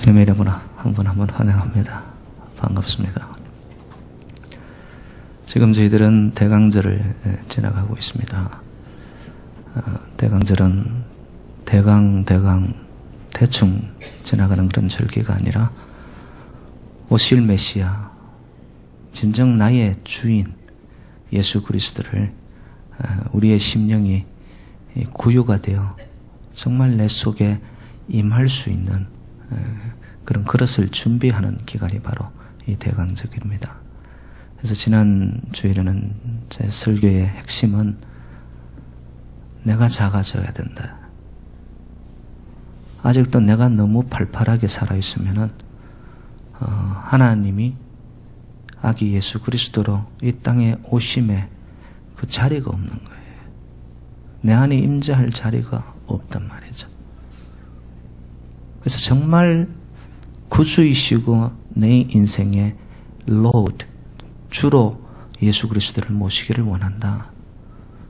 주님의 이름으로 한 분 한 분 환영합니다. 반갑습니다. 지금 저희들은 대강절을 지나가고 있습니다. 대강절은 대강 대충 지나가는 그런 절기가 아니라 오실 메시아, 진정 나의 주인 예수 그리스도를 우리의 심령이 구유가 되어 정말 내 속에 임할 수 있는 그런 그릇을 준비하는 기간이 바로 이 대강절기입니다. 그래서 지난 주일에는 제 설교의 핵심은 내가 작아져야 된다. 아직도 내가 너무 팔팔하게 살아있으면은 하나님이 아기 예수 그리스도로 이 땅에 오심에 그 자리가 없는 거예요. 내 안에 임재할 자리가 없단 말이죠. 그래서 정말 구주이시고 내 인생의 Lord, 주로 예수 그리스도를 모시기를 원한다.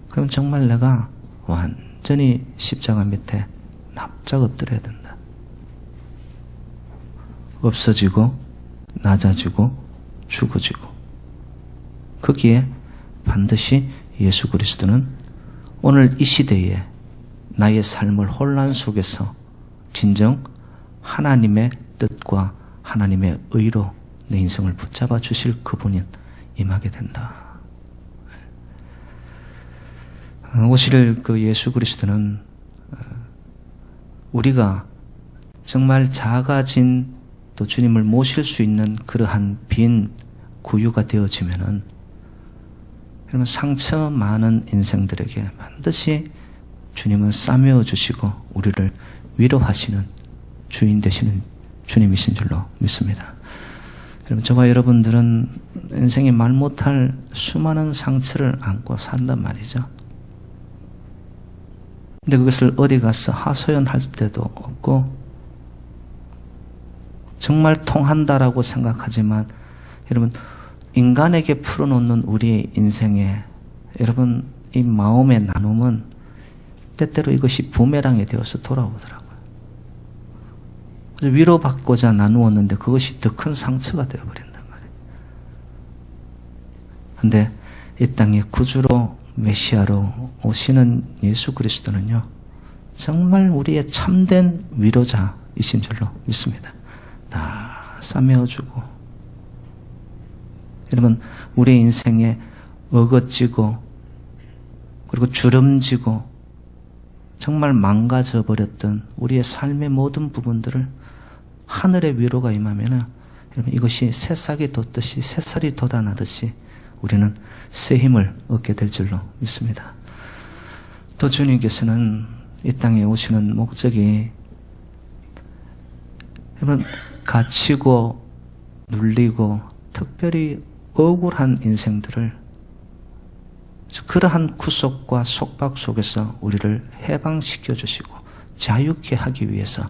그럼 정말 내가 완전히 십자가 밑에 납작 엎드려야 된다. 없어지고 낮아지고 죽어지고 거기에 반드시 예수 그리스도는 오늘 이 시대에 나의 삶을 혼란 속에서 진정 하나님의 뜻과 하나님의 의로 내 인생을 붙잡아 주실 그분이 임하게 된다. 오실 그 예수 그리스도는 우리가 정말 작아진 또 주님을 모실 수 있는 그러한 빈 구유가 되어지면은 여러분 상처 많은 인생들에게 반드시 주님은 싸매어 주시고 우리를 위로하시는 주인 되시는 주님이신 줄로 믿습니다. 여러분, 저와 여러분들은 인생에 말 못할 수많은 상처를 안고 산단 말이죠. 근데 그것을 어디 가서 하소연할 때도 없고 정말 통한다라고 생각하지만 여러분 인간에게 풀어놓는 우리의 인생에 여러분 이 마음의 나눔은 때때로 이것이 부메랑이 되어서 돌아오더라고요. 위로받고자 나누었는데 그것이 더 큰 상처가 되어버린단 말이에요. 근데 이 땅에 구주로 메시아로 오시는 예수 그리스도는요 정말 우리의 참된 위로자이신 줄로 믿습니다. 다 싸매어주고 여러분 우리의 인생에 어긋지고 그리고 주름지고 정말 망가져버렸던 우리의 삶의 모든 부분들을 하늘의 위로가 임하면은 여러분 이것이 새싹이 돋듯이 새살이 돋아나듯이 우리는 새 힘을 얻게 될 줄로 믿습니다. 또 주님께서는 이 땅에 오시는 목적이 여러분 갇히고 눌리고 특별히 억울한 인생들을 그러한 구속과 속박 속에서 우리를 해방시켜 주시고 자유케 하기 위해서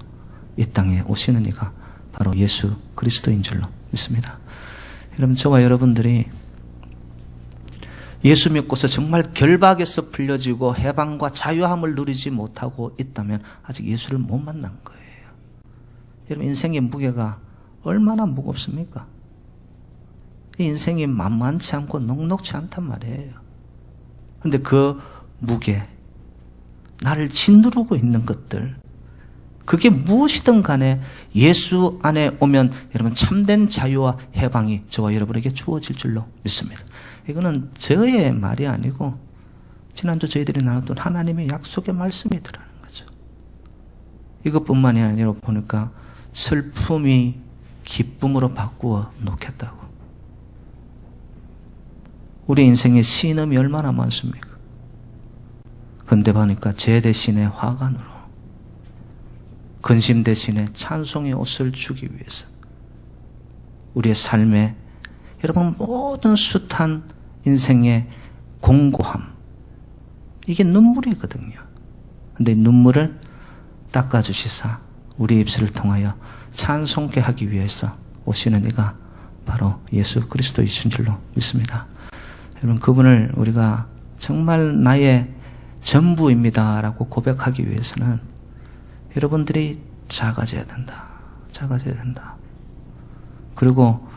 이 땅에 오시는 이가 바로 예수 그리스도인 줄로 믿습니다. 여러분 저와 여러분들이 예수 믿고서 정말 결박에서 풀려지고 해방과 자유함을 누리지 못하고 있다면 아직 예수를 못 만난 거예요. 여러분 인생의 무게가 얼마나 무겁습니까? 이 인생이 만만치 않고 녹록치 않단 말이에요. 근데 그 무게, 나를 짓누르고 있는 것들, 그게 무엇이든 간에 예수 안에 오면 여러분 참된 자유와 해방이 저와 여러분에게 주어질 줄로 믿습니다. 이거는 저의 말이 아니고 지난주 저희들이 나눴던 하나님의 약속의 말씀이 들어가는 거죠. 이것뿐만이 아니라 보니까 슬픔이 기쁨으로 바꾸어 놓겠다고. 우리 인생에 신음이 얼마나 많습니까? 근데 보니까 제 대신에 화관으로 근심 대신에 찬송의 옷을 주기 위해서 우리의 삶에 여러분 모든 숱한 인생의 공고함 이게 눈물이거든요. 근데 눈물을 닦아주시사 우리 입술을 통하여 찬송케 하기 위해서 오시는 이가 바로 예수 그리스도이신 줄로 믿습니다. 여러분 그분을 우리가 정말 나의 전부입니다 라고 고백하기 위해서는 여러분들이 작아져야 된다. 작아져야 된다. 그리고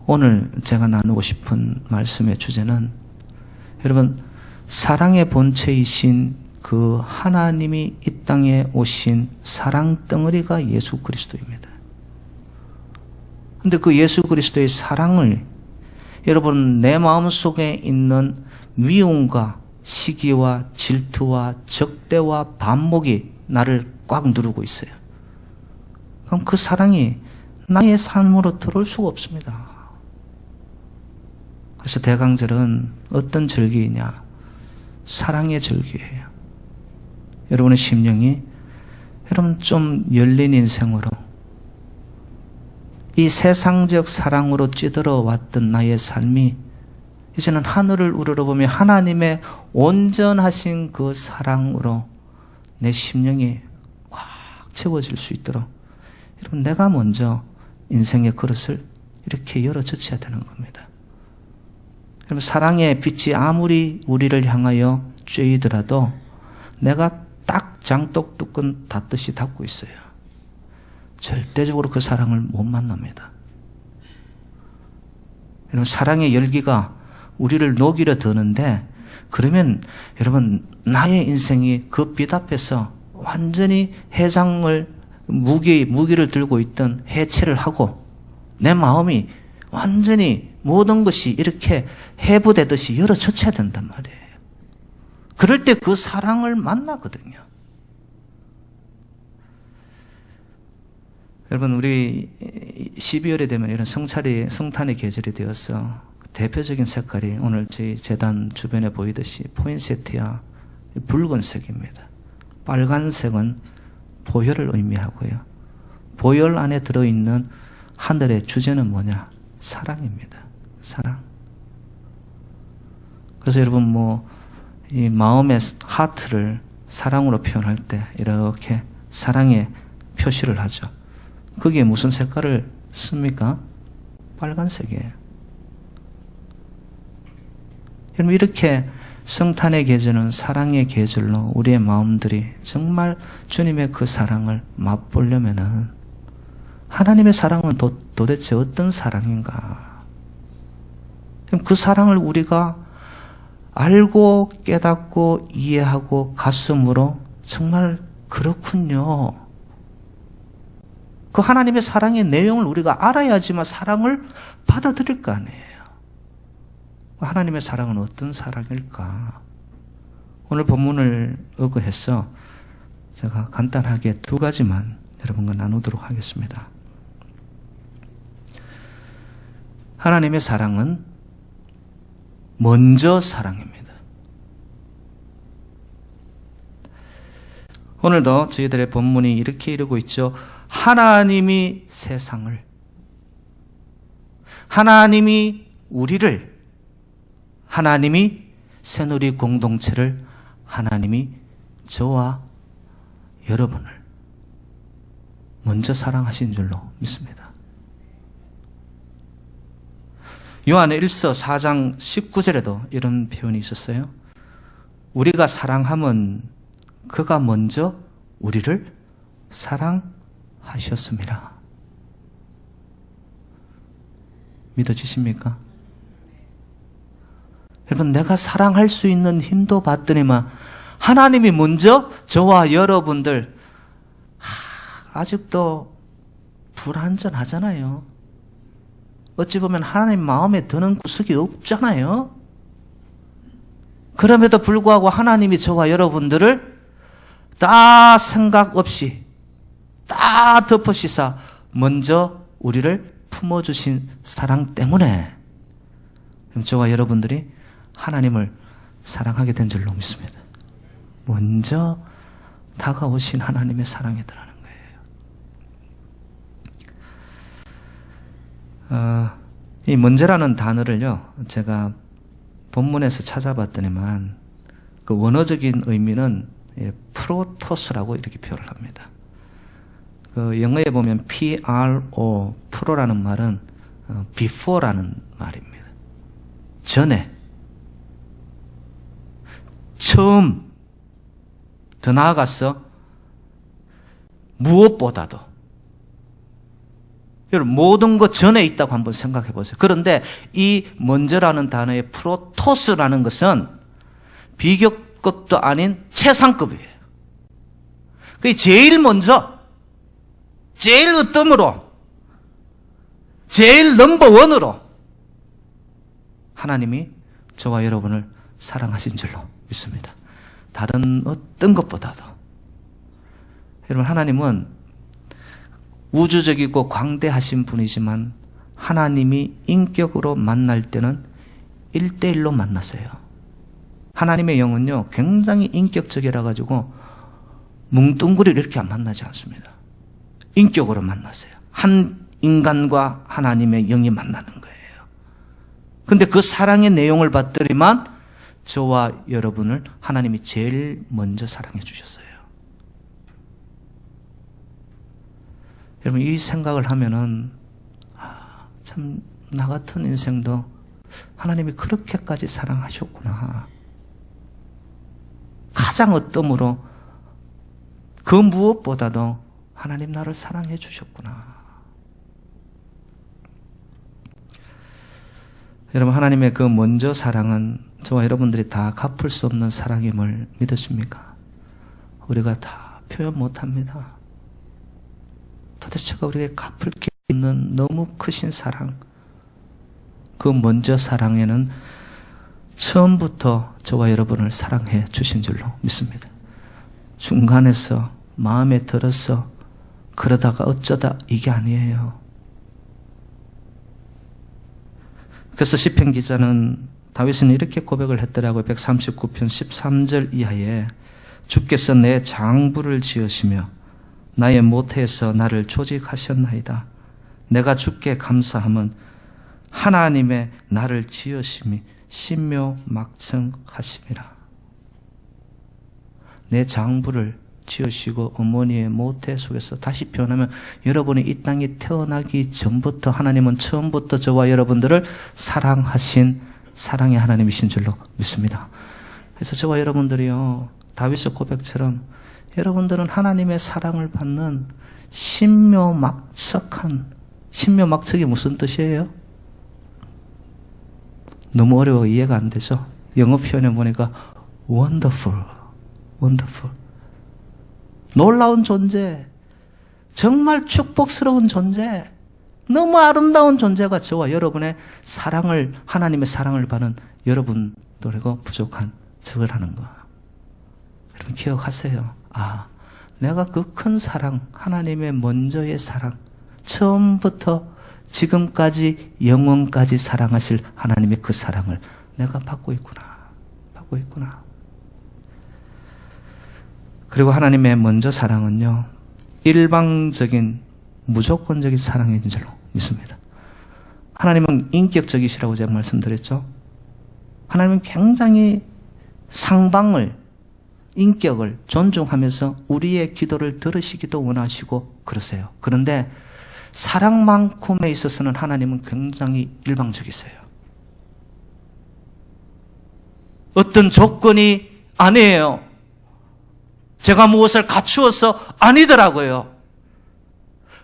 오늘 제가 나누고 싶은 말씀의 주제는 여러분 사랑의 본체이신 그 하나님이 이 땅에 오신 사랑 덩어리가 예수 그리스도입니다. 그런데 그 예수 그리스도의 사랑을 여러분 내 마음속에 있는 미움과 시기와 질투와 적대와 반목이 나를 꽉 누르고 있어요. 그럼 그 사랑이 나의 삶으로 들어올 수가 없습니다. 그래서 대강절은 어떤 절기이냐? 사랑의 절기예요. 여러분의 심령이 여러분 좀 열린 인생으로 이 세상적 사랑으로 찌들어 왔던 나의 삶이 이제는 하늘을 우러러보며 하나님의 온전하신 그 사랑으로 내 심령이 꽉 채워질 수 있도록 여러분 내가 먼저 인생의 그릇을 이렇게 열어젖혀야 되는 겁니다. 여러분 사랑의 빛이 아무리 우리를 향하여 쬐이더라도 내가 딱 장독두건 닫듯이 닫고 있어요. 절대적으로 그 사랑을 못 만납니다. 여러분 사랑의 열기가 우리를 녹이려 드는데 그러면 여러분 나의 인생이 그 빛 앞에서 완전히 무기를 들고 있던 해체를 하고 내 마음이 완전히 모든 것이 이렇게 해부되듯이 열어젖혀야 된단 말이에요. 그럴 때 그 사랑을 만나거든요. 여러분 우리 12월에 되면 이런 성탄의 계절이 되어서 대표적인 색깔이 오늘 저희 재단 주변에 보이듯이 포인세티아 붉은색입니다. 빨간색은 보혈을 의미하고요. 보혈 안에 들어있는 하늘의 주제는 뭐냐? 사랑입니다. 사랑. 그래서 여러분 이 마음의 하트를 사랑으로 표현할 때 이렇게 사랑의 표시를 하죠. 거기에 무슨 색깔을 씁니까? 빨간색이에요. 여러분 이렇게 성탄의 계절은 사랑의 계절로 우리의 마음들이 정말 주님의 그 사랑을 맛보려면은 하나님의 사랑은 도대체 어떤 사랑인가? 그 사랑을 우리가 알고 깨닫고 이해하고 가슴으로 정말 그렇군요. 그 하나님의 사랑의 내용을 우리가 알아야지만 사랑을 받아들일 거 아니에요. 하나님의 사랑은 어떤 사랑일까? 오늘 본문을 의거해서 제가 간단하게 두 가지만 여러분과 나누도록 하겠습니다. 하나님의 사랑은 먼저 사랑입니다. 오늘도 저희들의 본문이 이렇게 이루고 있죠. 하나님이 세상을, 하나님이 우리를, 하나님이 새누리 공동체를, 하나님이 저와 여러분을 먼저 사랑하신 줄로 믿습니다. 요한의 1서 4장 19절에도 이런 표현이 있었어요. 우리가 사랑함은 그가 먼저 우리를 사랑하셨습니다. 믿어지십니까? 여러분 내가 사랑할 수 있는 힘도 받더니만 하나님이 먼저 저와 여러분들 아직도 불완전하잖아요. 어찌 보면 하나님 마음에 드는 구석이 없잖아요. 그럼에도 불구하고 하나님이 저와 여러분들을 다 생각 없이 다 덮어씌사 먼저 우리를 품어주신 사랑 때문에 저와 여러분들이 하나님을 사랑하게 된 줄로 믿습니다. 먼저 다가오신 하나님의 사랑이더라는 거예요. 이 먼저라는 단어를요, 제가 본문에서 찾아봤더니만 그 원어적인 의미는 프로토스라고 이렇게 표현을 합니다. 그 영어에 보면 PRO, 프로라는 말은 before라는 말입니다. 전에, 처음, 더 나아가서 무엇보다도 여러분, 모든 것 전에 있다고 한번 생각해 보세요. 그런데 이 먼저라는 단어의 프로토스라는 것은 비교급도 아닌 최상급이에요. 그게 제일 먼저, 제일 으뜸으로, 제일 넘버원으로 하나님이 저와 여러분을 사랑하신 줄로 믿습니다. 다른 어떤 것보다도. 여러분, 하나님은 우주적이고 광대하신 분이지만 하나님이 인격으로 만날 때는 1대1로 만나세요. 하나님의 영은요, 굉장히 인격적이라 가지고 뭉뚱그리를 이렇게 만나지 않습니다. 인격으로 만나세요. 한 인간과 하나님의 영이 만나는 거예요. 근데 그 사랑의 내용을 봤더니만 저와 여러분을 하나님이 제일 먼저 사랑해 주셨어요. 여러분, 이 생각을 하면은 참 나 같은 인생도 하나님이 그렇게까지 사랑하셨구나. 가장 어떠므로 그 무엇보다도 하나님 나를 사랑해 주셨구나. 여러분, 하나님의 그 먼저 사랑은 저와 여러분들이 다 갚을 수 없는 사랑임을 믿으십니까? 우리가 다 표현 못합니다. 도대체가 우리에게 갚을 게 없는 너무 크신 사랑, 그 먼저 사랑에는 처음부터 저와 여러분을 사랑해 주신 줄로 믿습니다. 중간에서 마음에 들어서 그러다가 어쩌다 이게 아니에요. 그래서 시편 기자는, 다윗은 이렇게 고백을 했더라고요. 139편 13절 이하에 주께서 내 장부를 지으시며 나의 모태에서 나를 조직하셨나이다. 내가 주께 감사함은 하나님의 나를 지으심이 신묘막청하심이라. 내 장부를 지으시고 어머니의 모태 속에서, 다시 표현하면 여러분이 이 땅에 태어나기 전부터 하나님은 처음부터 저와 여러분들을 사랑하신 사랑의 하나님이신 줄로 믿습니다. 그래서 저와 여러분들이요, 다윗의 고백처럼 여러분들은 하나님의 사랑을 받는 신묘막측이 무슨 뜻이에요? 너무 어려워 이해가 안 되죠? 영어 표현에 보니까 wonderful. 놀라운 존재, 정말 축복스러운 존재, 너무 아름다운 존재가 저와 여러분의 사랑을, 하나님의 사랑을 받는 여러분들이고 부족한 저라는 거. 여러분 기억하세요. 내가 그 큰 사랑, 하나님의 먼저의 사랑, 처음부터 지금까지 영원까지 사랑하실 하나님의 그 사랑을 내가 받고 있구나. 그리고 하나님의 먼저 사랑은요, 일방적인 무조건적인 사랑인 줄로 믿습니다. 하나님은 인격적이시라고 제가 말씀드렸죠. 하나님은 굉장히 상방을, 인격을 존중하면서 우리의 기도를 들으시기도 원하시고 그러세요. 그런데 사랑만큼에 있어서는 하나님은 굉장히 일방적이세요. 어떤 조건이 아니에요. 제가 무엇을 갖추어서 아니더라고요.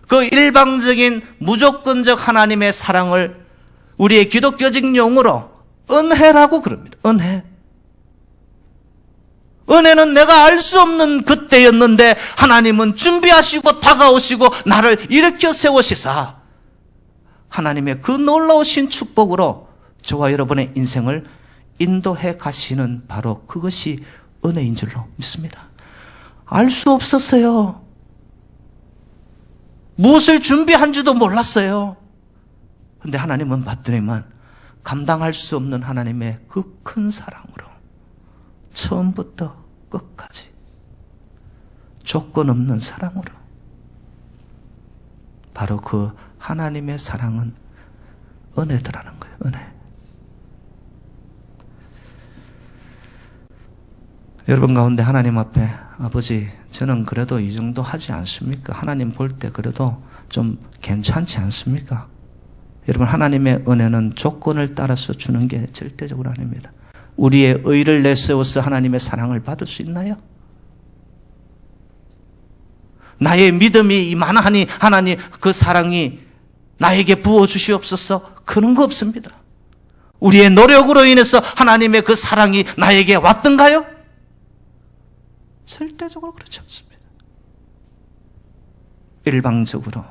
그 일방적인 무조건적 하나님의 사랑을 우리의 기독교적 용어로 은혜라고 그럽니다. 은혜는 내가 알 수 없는 그때였는데 하나님은 준비하시고 다가오시고 나를 일으켜 세우시사 하나님의 그 놀라우신 축복으로 저와 여러분의 인생을 인도해 가시는 바로 그것이 은혜인 줄로 믿습니다. 알 수 없었어요. 무엇을 준비한 줄도 몰랐어요. 그런데 하나님은 봤더니만 감당할 수 없는 하나님의 그 큰 사랑으로 처음부터 끝까지 조건 없는 사랑으로, 바로 그 하나님의 사랑은 은혜더라는 거예요. 은혜. 여러분 가운데 하나님 앞에, 아버지, 저는 그래도 이 정도 하지 않습니까? 하나님 볼 때 그래도 좀 괜찮지 않습니까? 여러분, 하나님의 은혜는 조건을 따라서 주는 게 절대적으로 아닙니다. 우리의 의를 내세워서 하나님의 사랑을 받을 수 있나요? 나의 믿음이 이만하니 하나님 그 사랑이 나에게 부어주시옵소서. 그런 거 없습니다. 우리의 노력으로 인해서 하나님의 그 사랑이 나에게 왔던가요? 절대적으로 그렇지 않습니다. 일방적으로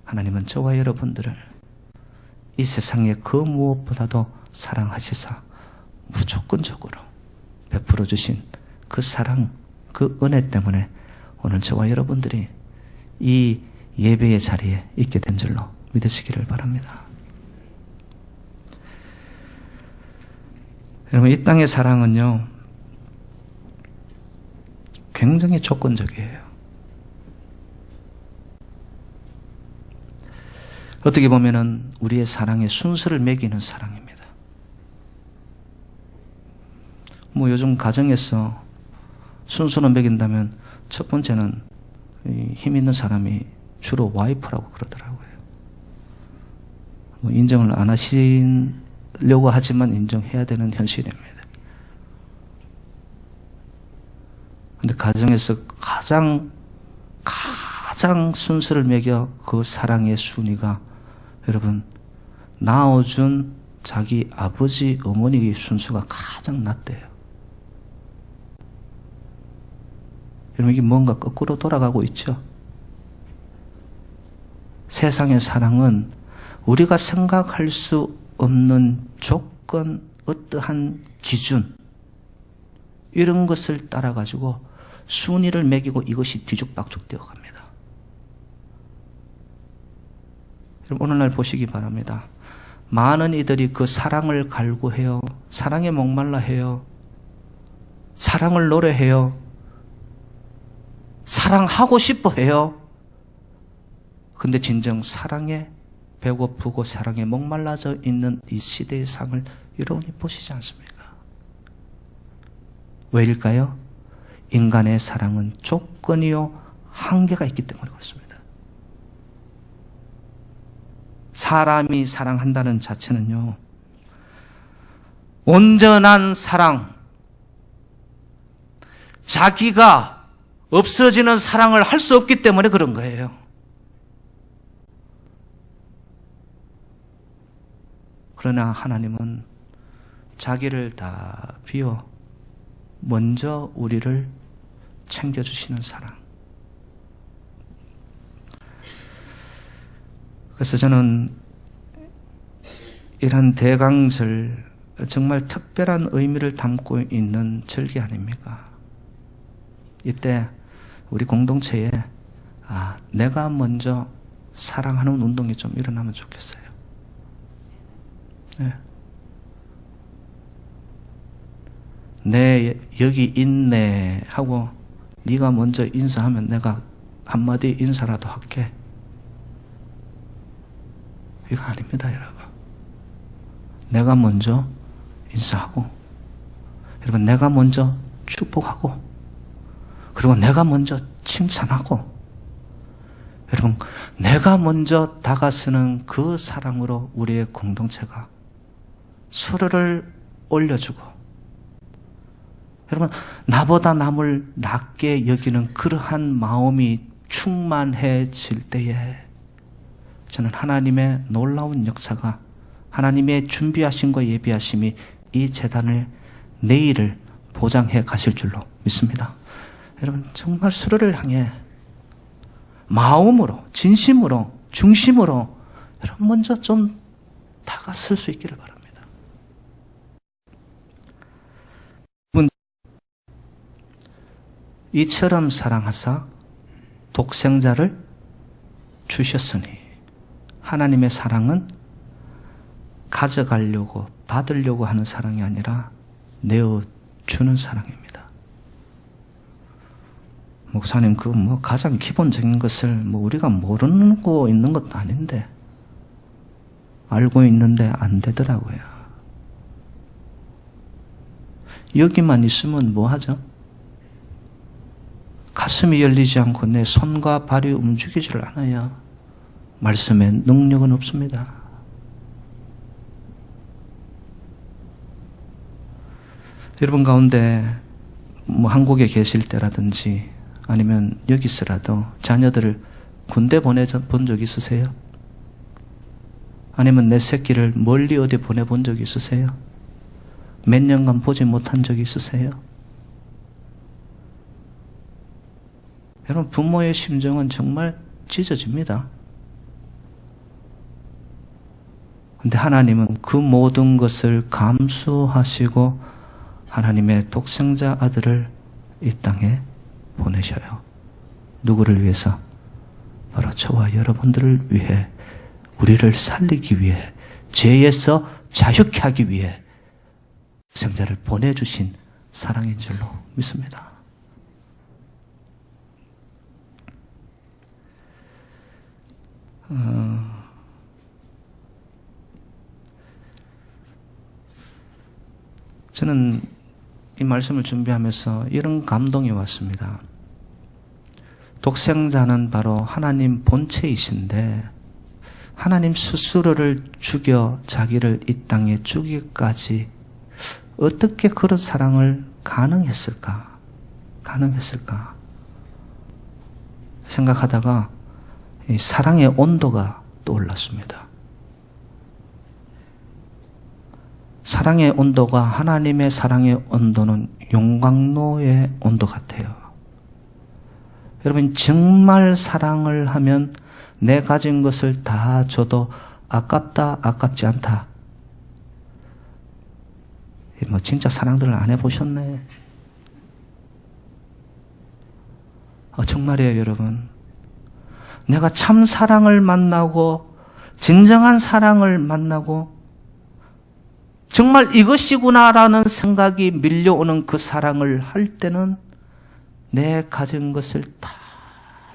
하나님은 저와 여러분들을 이 세상의 그 무엇보다도 사랑하시사 무조건적으로 베풀어 주신 그 사랑, 그 은혜 때문에 오늘 저와 여러분들이 이 예배의 자리에 있게 된 줄로 믿으시기를 바랍니다. 여러분, 이 땅의 사랑은요, 굉장히 조건적이에요. 어떻게 보면은 우리의 사랑의 순서를 매기는 사랑입니다. 뭐 요즘 가정에서 순서를 매긴다면 첫 번째는 힘 있는 사람이 주로 와이프라고 그러더라고요. 뭐 인정을 안 하시려고 하지만 인정해야 되는 현실입니다. 근데 가정에서 가장 순서를 매겨 그 사랑의 순위가 여러분, 낳아준 자기 아버지, 어머니의 순서가 가장 낮대요. 여러분, 이게 뭔가 거꾸로 돌아가고 있죠? 세상의 사랑은 우리가 생각할 수 없는 조건, 어떠한 기준, 이런 것을 따라가지고 순위를 매기고 이것이 뒤죽박죽 되어 갑니다. 여러분, 오늘날 보시기 바랍니다. 많은 이들이 그 사랑을 갈구해요. 사랑에 목말라 해요. 사랑을 노래해요. 사랑하고 싶어 해요. 근데 진정 사랑에 배고프고 사랑에 목말라져 있는 이 시대의 상을 여러분이 보시지 않습니까? 왜일까요? 인간의 사랑은 조건이요, 한계가 있기 때문에 그렇습니다. 사람이 사랑한다는 자체는요, 온전한 사랑, 자기가 없어지는 사랑을 할 수 없기 때문에 그런 거예요. 그러나 하나님은 자기를 다 비워 먼저 우리를 챙겨주시는 사랑. 그래서 저는 이런 대강절, 정말 특별한 의미를 담고 있는 절기 아닙니까? 이때 우리 공동체에 내가 먼저 사랑하는 운동이 좀 일어나면 좋겠어요. 네. 내 여기 있네 하고 네가 먼저 인사하면 내가 한마디 인사라도 할게. 이거 아닙니다, 여러분. 내가 먼저 인사하고, 여러분, 내가 먼저 축복하고, 그리고 내가 먼저 칭찬하고, 여러분, 내가 먼저 다가서는 그 사랑으로 우리의 공동체가 서로를 올려주고, 여러분, 나보다 남을 낮게 여기는 그러한 마음이 충만해질 때에 저는 하나님의 놀라운 역사가, 하나님의 준비하심과 예비하심이 이 재단을, 내일을 보장해 가실 줄로 믿습니다. 여러분, 정말 서로를 향해 마음으로, 진심으로, 중심으로 여러분 먼저 좀 다가설 수 있기를 바랍니다. 이처럼 사랑하사 독생자를 주셨으니, 하나님의 사랑은 가져가려고, 받으려고 하는 사랑이 아니라 내어주는 사랑입니다. 목사님, 그 가장 기본적인 것을 우리가 모르고 있는 것도 아닌데, 알고 있는데 안 되더라고요. 여기만 있으면 뭐 하죠? 가슴이 열리지 않고 내 손과 발이 움직이지를 않아요. 말씀에 능력은 없습니다. 여러분 가운데 한국에 계실 때라든지 아니면 여기서라도 자녀들을 군대 보내본 적 있으세요? 아니면 내 새끼를 멀리 어디 보내본 적 있으세요? 몇 년간 보지 못한 적 있으세요? 여러분, 부모의 심정은 정말 찢어집니다. 근데 하나님은 그 모든 것을 감수하시고 하나님의 독생자 아들을 이 땅에 보내셔요. 누구를 위해서? 바로 저와 여러분들을 위해, 우리를 살리기 위해, 죄에서 자유케 하기 위해 독생자를 보내주신 사랑인 줄로 믿습니다. 저는 이 말씀을 준비하면서 이런 감동이 왔습니다. 독생자는 바로 하나님 본체이신데 하나님 스스로를 죽여 자기를 이 땅에 주기까지 어떻게 그런 사랑을 가능했을까 생각하다가 이 사랑의 온도가 떠올랐습니다. 사랑의 온도가, 하나님의 사랑의 온도는 용광로의 온도 같아요. 여러분, 정말 사랑을 하면 내 가진 것을 다 줘도 아깝다, 아깝지 않다. 뭐 진짜 사랑들을 안 해보셨네. 정말이에요, 여러분. 내가 참 사랑을 만나고 진정한 사랑을 만나고 정말 이것이구나라는 생각이 밀려오는 그 사랑을 할 때는 내 가진 것을 다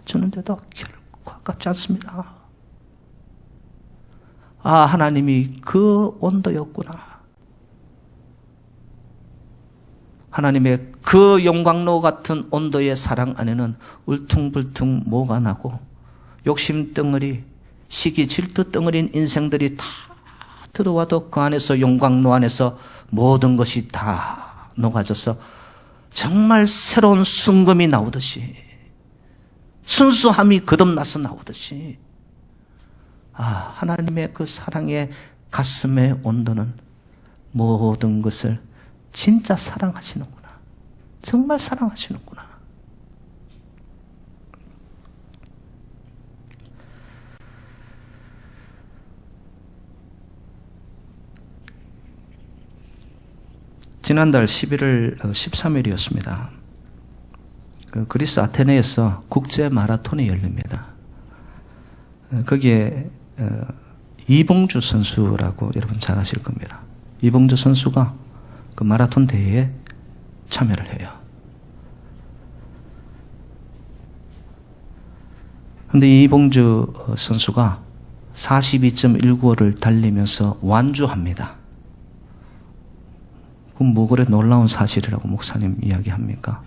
주는데도 결코 아깝지 않습니다. 아, 하나님이 그 온도였구나. 하나님의 그 용광로 같은 온도의 사랑 안에는 울퉁불퉁 뭐가 나고 욕심 덩어리, 시기 질투 덩어리인 인생들이 다 들어와도 그 안에서, 용광로 안에서 모든 것이 다 녹아져서 정말 새로운 순금이 나오듯이, 순수함이 거듭나서 나오듯이, 아, 하나님의 그 사랑의 가슴의 온도는 모든 것을 진짜 사랑하시는구나. 정말 사랑하시는구나. 지난달 11월 13일이었습니다. 그리스 아테네에서 국제 마라톤이 열립니다. 거기에 이봉주 선수라고 여러분 잘 아실 겁니다. 이봉주 선수가 그 마라톤 대회에 참여를 해요. 그런데 이봉주 선수가 42.195를 달리면서 완주합니다. 그럼 뭐 그래 놀라운 사실이라고 목사님 이야기합니까?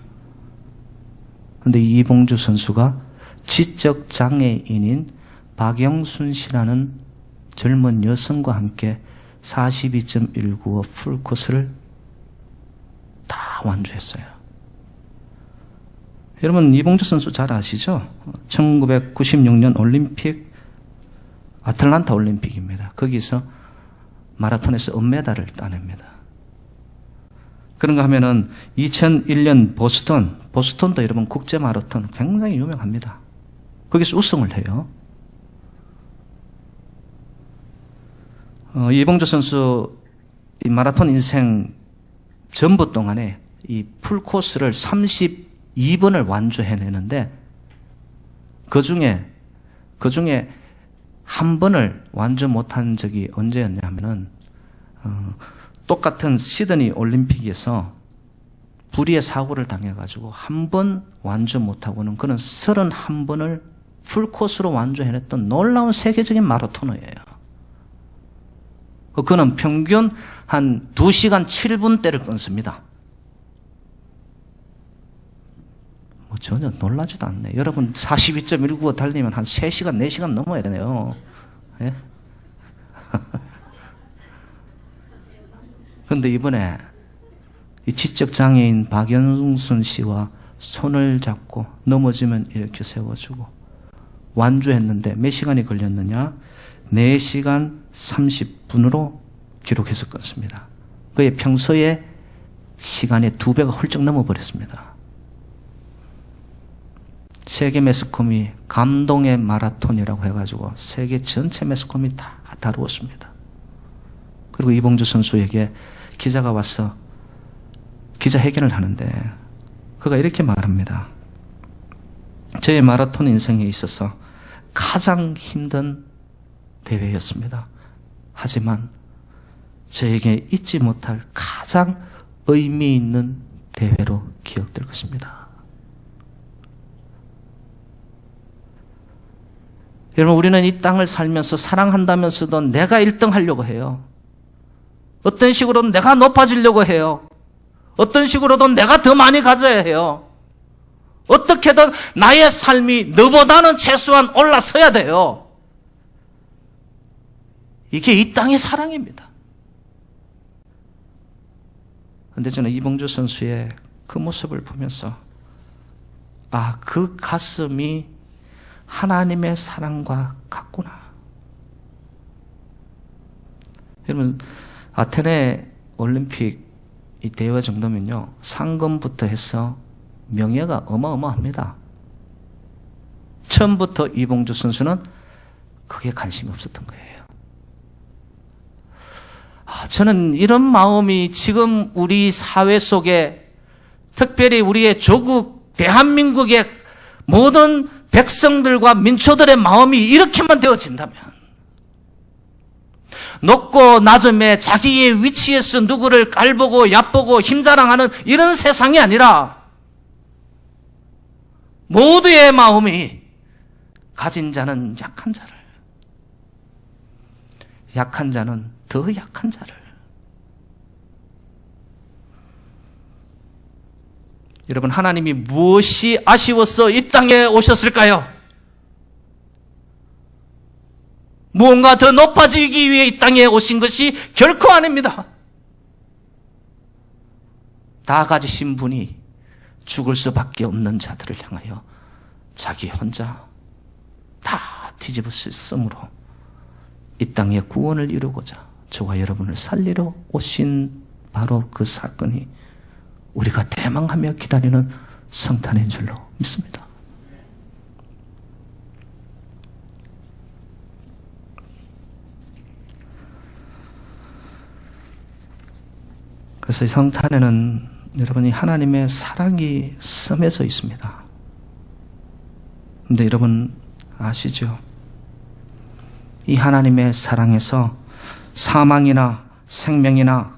그런데 이봉주 선수가 지적 장애인인 박영순 씨라는 젊은 여성과 함께 42.195 풀코스를 다 완주했어요. 여러분, 이봉주 선수 잘 아시죠? 1996년 올림픽, 아틀란타 올림픽입니다. 거기서 마라톤에서 은메달을 따냅니다. 그런가 하면은 2001년 보스턴도 여러분 국제 마라톤 굉장히 유명합니다. 거기서 우승을 해요. 이봉주 선수 이 마라톤 인생 전부 동안에 이 풀코스를 32번을 완주해내는데 그 중에 한 번을 완주 못한 적이 언제였냐 하면은 똑같은 시드니 올림픽에서 불의의 사고를 당해가지고 한 번 완주 못하고는 그는 31번을 풀코스로 완주해냈던 놀라운 세계적인 마라토너예요. 그는 평균 한 2시간 7분대를 끊습니다. 뭐 전혀 놀라지도 않네. 여러분 42.195 달리면 한 3시간, 4시간 넘어야 되네요. 예? 그런데 이번에 이 지적장애인 박영순 씨와 손을 잡고 넘어지면 이렇게 세워주고 완주했는데 몇 시간이 걸렸느냐? 4시간 30분으로 기록해서 끊습니다. 그의 평소에 시간의 2배가 훌쩍 넘어버렸습니다. 세계 매스컴이 감동의 마라톤이라고 해가지고 세계 전체 매스컴이 다 다루었습니다. 그리고 이봉주 선수에게 기자가 와서 기자회견을 하는데 그가 이렇게 말합니다. 저의 마라톤 인생에 있어서 가장 힘든 대회였습니다. 하지만 저에게 잊지 못할 가장 의미 있는 대회로 기억될 것입니다. 여러분, 우리는 이 땅을 살면서 사랑한다면서도 내가 1등 하려고 해요. 어떤 식으로든 내가 높아지려고 해요. 어떤 식으로든 내가 더 많이 가져야 해요. 어떻게든 나의 삶이 너보다는 최소한 올라서야 돼요. 이게 이 땅의 사랑입니다. 그런데 저는 이봉주 선수의 그 모습을 보면서 그 가슴이 하나님의 사랑과 같구나. 여러분, 아테네 올림픽 이 대회 정도면요, 상금부터 해서 명예가 어마어마합니다. 처음부터 이봉주 선수는 그게 관심이 없었던 거예요. 저는 이런 마음이 지금 우리 사회 속에, 특별히 우리의 조국 대한민국의 모든 백성들과 민초들의 마음이 이렇게만 되어진다면, 높고 낮음에 자기의 위치에서 누구를 깔보고 얕보고 힘자랑하는 이런 세상이 아니라 모두의 마음이 가진 자는 약한 자를, 약한 자는 더 약한 자를. 여러분, 하나님이 무엇이 아쉬워서 이 땅에 오셨을까요? 무언가 더 높아지기 위해 이 땅에 오신 것이 결코 아닙니다. 다 가지신 분이 죽을 수밖에 없는 자들을 향하여 자기 혼자 다 뒤집었음으로 이 땅에 구원을 이루고자 저와 여러분을 살리러 오신 바로 그 사건이 우리가 대망하며 기다리는 성탄인 줄로 믿습니다. 그래서 이 성탄에는 여러분이 하나님의 사랑이 써매져 있습니다. 그런데 여러분 아시죠? 이 하나님의 사랑에서 사망이나 생명이나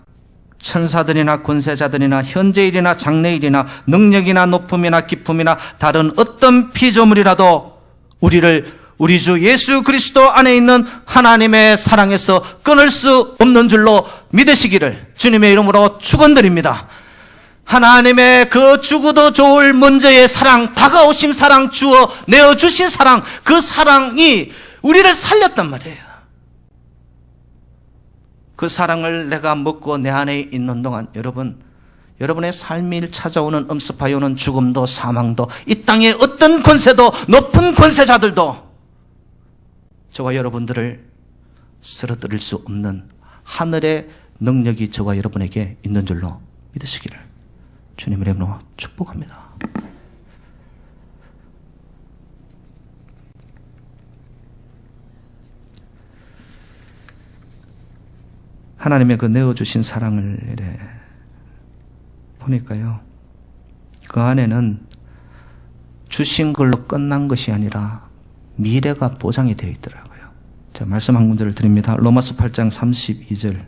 천사들이나 권세자들이나 현재일이나 장래일이나 능력이나 높음이나 기쁨이나 다른 어떤 피조물이라도 우리 주 예수 그리스도 안에 있는 하나님의 사랑에서 끊을 수 없는 줄로 믿으시기를 주님의 이름으로 축원드립니다. 하나님의 그 죽어도 좋을 문제의 사랑, 다가오심 사랑, 주어 내어주신 사랑, 그 사랑이 우리를 살렸단 말이에요. 그 사랑을 내가 먹고 내 안에 있는 동안 여러분의 삶을 찾아오는 엄습하여오는 죽음도 사망도 이 땅의 어떤 권세도 높은 권세자들도 저와 여러분들을 쓰러뜨릴 수 없는 하늘의 능력이 저와 여러분에게 있는 줄로 믿으시기를 주님의 이름으로 축복합니다. 하나님의 그 내어주신 사랑을 이래 보니까요, 그 안에는 주신 걸로 끝난 것이 아니라 미래가 보장이 되어 있더라고요. 자, 말씀 한 군데를 드립니다. 로마서 8장 32절.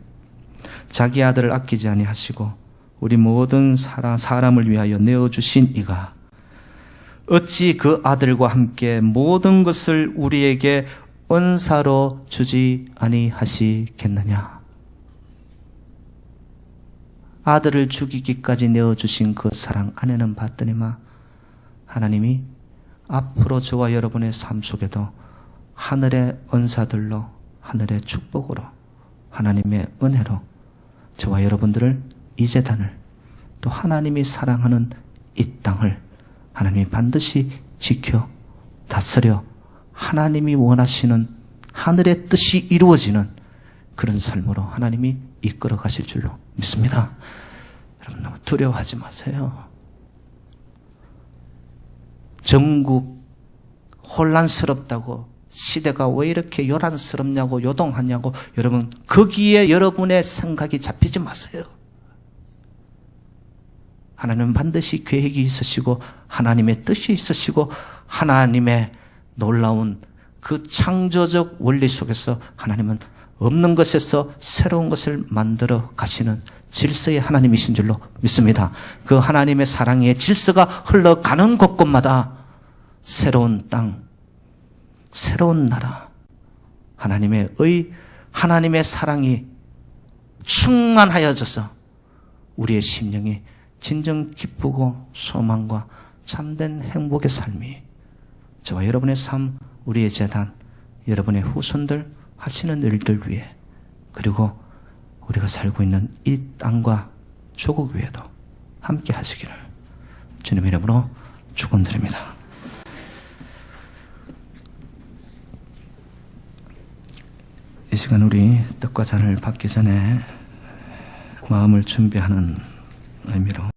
자기 아들을 아끼지 아니하시고 우리 모든 사람을 위하여 내어주신 이가 어찌 그 아들과 함께 모든 것을 우리에게 은사로 주지 아니하시겠느냐. 아들을 죽이기까지 내어주신 그 사랑 안에는 봤더니만 하나님이 앞으로 저와 여러분의 삶 속에도 하늘의 은사들로, 하늘의 축복으로, 하나님의 은혜로 저와 여러분들을, 이 재단을, 또 하나님이 사랑하는 이 땅을 하나님이 반드시 지켜 다스려 하나님이 원하시는 하늘의 뜻이 이루어지는 그런 삶으로 하나님이 이끌어 가실 줄로 믿습니다. 여러분 너무 두려워하지 마세요. 전국 혼란스럽다고, 시대가 왜 이렇게 요란스럽냐고, 요동하냐고, 여러분 거기에 여러분의 생각이 잡히지 마세요. 하나님은 반드시 계획이 있으시고 하나님의 뜻이 있으시고 하나님의 놀라운 그 창조적 원리 속에서 하나님은 없는 것에서 새로운 것을 만들어 가시는 질서의 하나님이신 줄로 믿습니다. 그 하나님의 사랑의 질서가 흘러가는 곳곳마다 새로운 땅, 새로운 나라, 하나님의 사랑이 충만하여져서 우리의 심령이 진정 기쁘고 소망과 참된 행복의 삶이 저와 여러분의 삶, 우리의 재단, 여러분의 후손들 하시는 일들 위해, 그리고 우리가 살고 있는 이 땅과 조국 위에도 함께 하시기를 주님 이름으로 축원드립니다. 이 시간 우리 떡과 잔을 받기 전에 마음을 준비하는 의미로